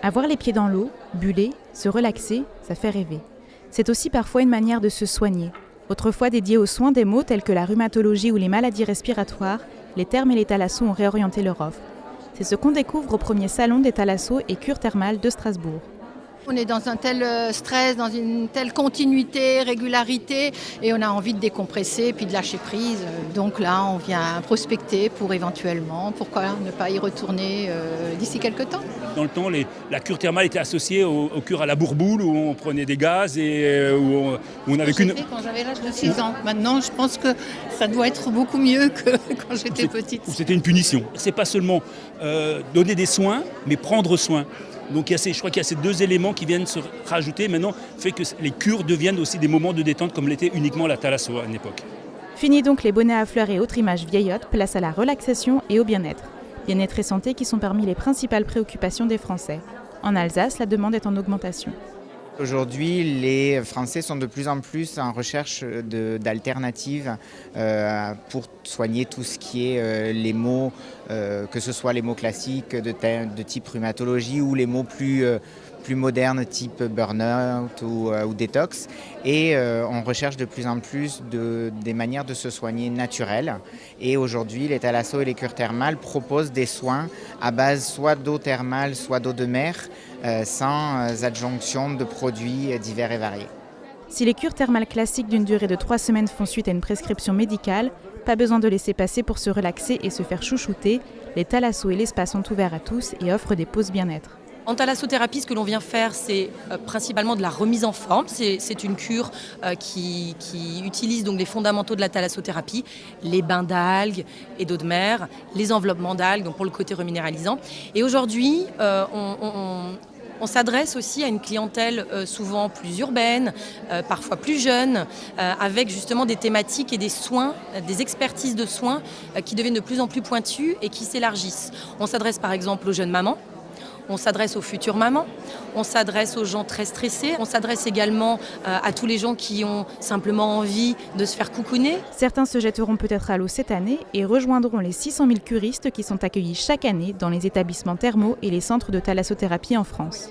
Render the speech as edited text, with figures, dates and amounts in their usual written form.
Avoir les pieds dans l'eau, buller, se relaxer, ça fait rêver. C'est aussi parfois une manière de se soigner. Autrefois dédiés aux soins des maux tels que la rhumatologie ou les maladies respiratoires, les thermes et les thalassos ont réorienté leur offre. C'est ce qu'on découvre au premier salon des thalassos et cures thermales de Strasbourg. On est dans un tel stress, dans une telle continuité, régularité, et on a envie de décompresser et puis de lâcher prise. Donc là, on vient prospecter pour éventuellement, pourquoi ne pas y retourner d'ici quelques temps. Dans le temps, la cure thermale était associée aux cures à la bourboule, où on prenait des gaz et où on avait qu'une... Quand j'avais l'âge de 6 ans. Maintenant, je pense que ça doit être beaucoup mieux que quand j'étais petite. C'était une punition. C'est pas seulement donner des soins, mais prendre soin. Donc je crois qu'il y a ces deux éléments qui viennent se rajouter maintenant, fait que les cures deviennent aussi des moments de détente comme l'était uniquement la thalasso à une époque. Fini donc les bonnets à fleurs et autres images vieillottes, place à la relaxation et au bien-être. Bien-être et santé qui sont parmi les principales préoccupations des Français. En Alsace, la demande est en augmentation. Aujourd'hui, les Français sont de plus en plus en recherche d'alternatives pour soigner tout ce qui est les maux, que ce soit les maux classiques de type rhumatologie ou les maux plus modernes type burn-out ou détox. Et on recherche de plus en plus des manières de se soigner naturelles. Et aujourd'hui, les thalassos et les cures thermales proposent des soins à base soit d'eau thermale, soit d'eau de mer, sans adjonction de produits divers et variés. Si les cures thermales classiques d'une durée de 3 semaines font suite à une prescription médicale, pas besoin de laisser passer pour se relaxer et se faire chouchouter. Les thalassos et l'espace sont ouverts à tous et offrent des pauses bien-être. En thalassothérapie, ce que l'on vient faire, c'est principalement de la remise en forme. C'est une cure qui utilise donc les fondamentaux de la thalassothérapie, les bains d'algues et d'eau de mer, les enveloppements d'algues, donc pour le côté reminéralisant. Et aujourd'hui, on s'adresse aussi à une clientèle souvent plus urbaine, parfois plus jeune, avec justement des thématiques et des soins, des expertises de soins qui deviennent de plus en plus pointues et qui s'élargissent. On s'adresse par exemple aux jeunes mamans. On s'adresse aux futures mamans, on s'adresse aux gens très stressés, on s'adresse également à tous les gens qui ont simplement envie de se faire coucouner. Certains se jetteront peut-être à l'eau cette année et rejoindront les 600 000 curistes qui sont accueillis chaque année dans les établissements thermaux et les centres de thalassothérapie en France.